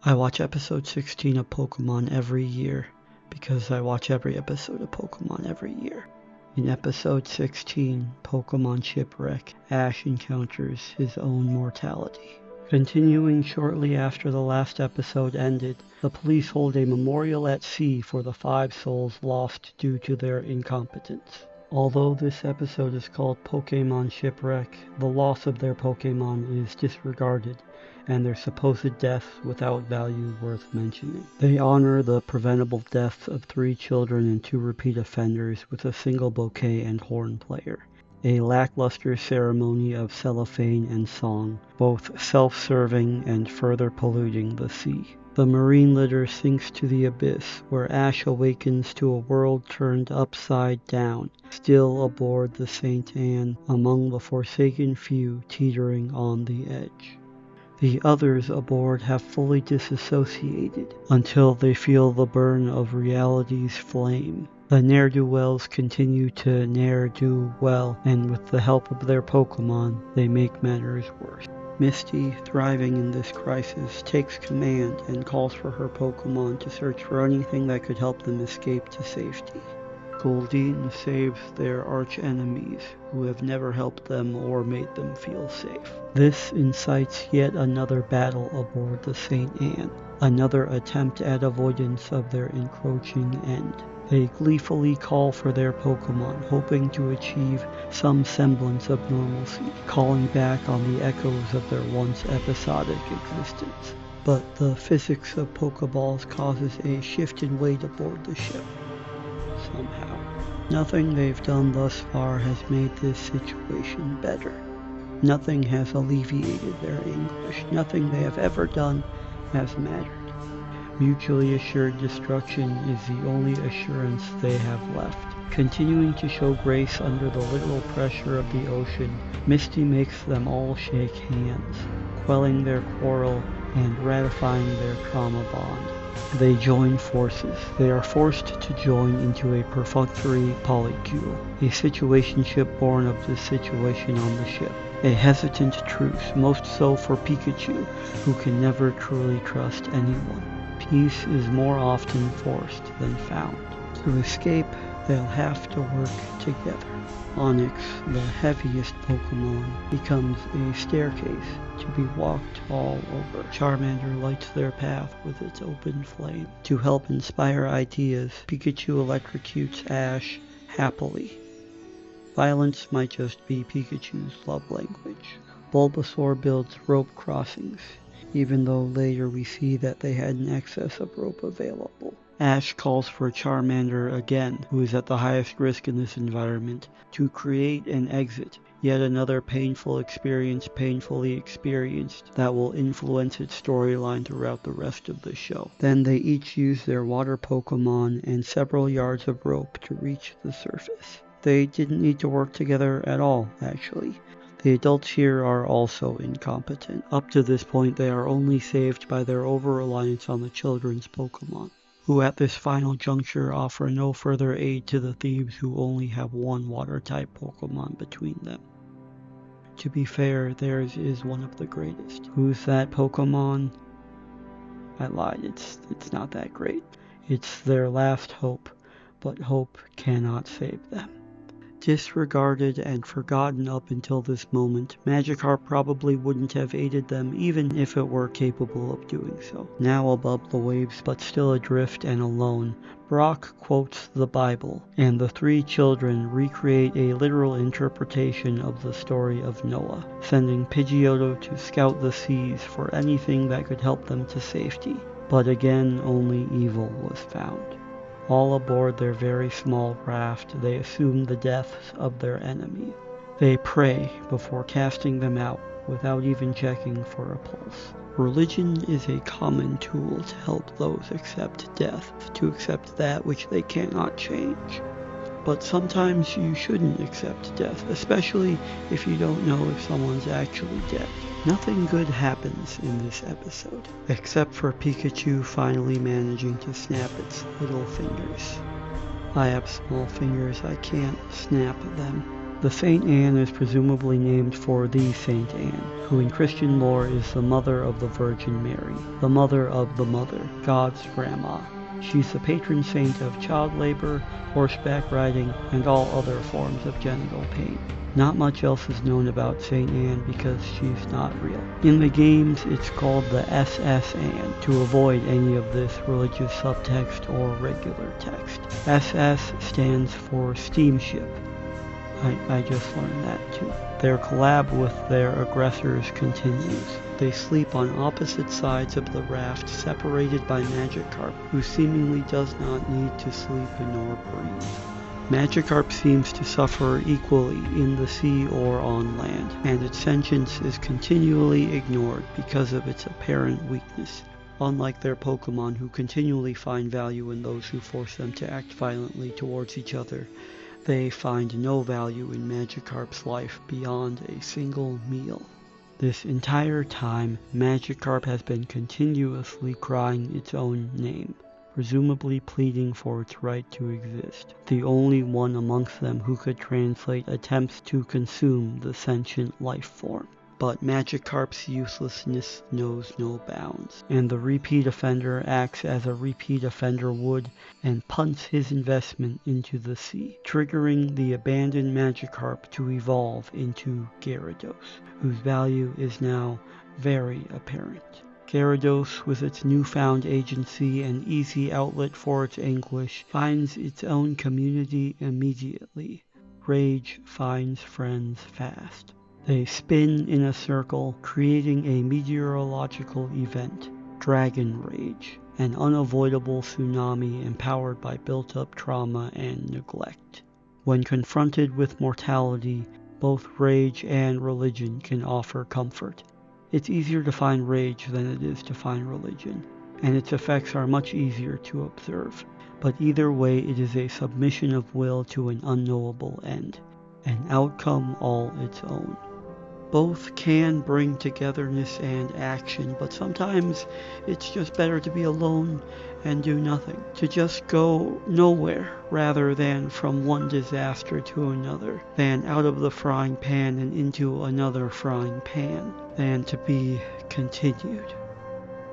I watch episode 16 of Pokémon every year because I watch every episode of Pokémon every year. In episode 16, Pokémon Shipwreck, Ash encounters his own mortality. Continuing shortly after the last episode ended, the police hold a memorial at sea for the 5 souls lost due to their incompetence. Although this episode is called Pokémon Shipwreck, the loss of their Pokémon is disregarded, and their supposed deaths without value worth mentioning. They honor the preventable deaths of 3 children and 2 repeat offenders with a single bouquet and horn player. A lackluster ceremony of cellophane and song, both self-serving and further polluting the sea. The marine litter sinks to the abyss, where Ash awakens to a world turned upside down, still aboard the St. Anne, among the forsaken few teetering on the edge. The others aboard have fully disassociated until they feel the burn of reality's flame. The ne'er-do-wells continue to ne'er-do-well, and with the help of their Pokémon, they make matters worse. Misty, thriving in this crisis, takes command and calls for her Pokémon to search for anything that could help them escape to safety. Goldeen saves their arch-enemies, who have never helped them or made them feel safe. This incites yet another battle aboard the St. Anne, another attempt at avoidance of their encroaching end. They gleefully call for their Pokémon, hoping to achieve some semblance of normalcy, calling back on the echoes of their once episodic existence. But the physics of Pokeballs causes a shift in weight aboard the ship. Somehow. Nothing they've done thus far has made this situation better. Nothing has alleviated their anguish. Nothing they have ever done has mattered. Mutually assured destruction is the only assurance they have left. Continuing to show grace under the literal pressure of the ocean, Misty makes them all shake hands, quelling their quarrel and ratifying their trauma bond. They join forces. They are forced to join into a perfunctory polycule, a situationship born of the situation on the ship. A hesitant truce, most so for Pikachu, who can never truly trust anyone. Peace is more often forced than found. To escape, they'll have to work together. Onix, the heaviest Pokémon, becomes a staircase to be walked all over. Charmander lights their path with its open flame. To help inspire ideas, Pikachu electrocutes Ash happily. Violence might just be Pikachu's love language. Bulbasaur builds rope crossings, even though later we see that they had an excess of rope available. Ash calls for Charmander again, who is at the highest risk in this environment, to create an exit, yet another painful experience painfully experienced that will influence its storyline throughout the rest of the show. Then they each use their water Pokémon and several yards of rope to reach the surface. They didn't need to work together at all, actually. The adults here are also incompetent. Up to this point, they are only saved by their over-reliance on the children's Pokémon, who at this final juncture offer no further aid to the thieves who only have one water-type Pokémon between them. To be fair, theirs is one of the greatest. Who's that Pokémon? I lied, it's not that great. It's their last hope, but hope cannot save them. Disregarded and forgotten up until this moment, Magikarp probably wouldn't have aided them even if it were capable of doing so. Now above the waves but still adrift and alone, Brock quotes the Bible, and the 3 children recreate a literal interpretation of the story of Noah, sending Pidgeotto to scout the seas for anything that could help them to safety. But again, only evil was found. All aboard their very small raft, they assume the deaths of their enemies. They pray before casting them out, without even checking for a pulse. Religion is a common tool to help those accept death, to accept that which they cannot change. But sometimes you shouldn't accept death, especially if you don't know if someone's actually dead. Nothing good happens in this episode, except for Pikachu finally managing to snap its little fingers. I have small fingers, I can't snap them. The Saint Anne is presumably named for the Saint Anne, who in Christian lore is the mother of the Virgin Mary, the mother of the Mother, God's grandma. She's the patron saint of child labor, horseback riding, and all other forms of genital pain. Not much else is known about Saint Anne because she's not real. In the games, it's called the SS Anne to avoid any of this religious subtext or regular text. SS stands for steamship. I just learned that too. Their collab with their aggressors continues. They sleep on opposite sides of the raft, separated by Magikarp, who seemingly does not need to sleep nor breathe. Magikarp seems to suffer equally in the sea or on land, and its sentience is continually ignored because of its apparent weakness. Unlike their Pokémon, who continually find value in those who force them to act violently towards each other, they find no value in Magikarp's life beyond a single meal. This entire time, Magikarp has been continuously crying its own name, presumably pleading for its right to exist. The only one amongst them who could translate attempts to consume the sentient life form. But Magikarp's uselessness knows no bounds, and the repeat offender acts as a repeat offender would and punts his investment into the sea, triggering the abandoned Magikarp to evolve into Gyarados, whose value is now very apparent. Gyarados, with its newfound agency and easy outlet for its anguish, finds its own community immediately. Rage finds friends fast. They spin in a circle, creating a meteorological event, Dragon Rage, an unavoidable tsunami empowered by built-up trauma and neglect. When confronted with mortality, both rage and religion can offer comfort. It's easier to find rage than it is to find religion, and its effects are much easier to observe. But either way, it is a submission of will to an unknowable end, an outcome all its own. Both can bring togetherness and action, but sometimes it's just better to be alone and do nothing. To just go nowhere rather than from one disaster to another, than out of the frying pan and into another frying pan, than to be continued.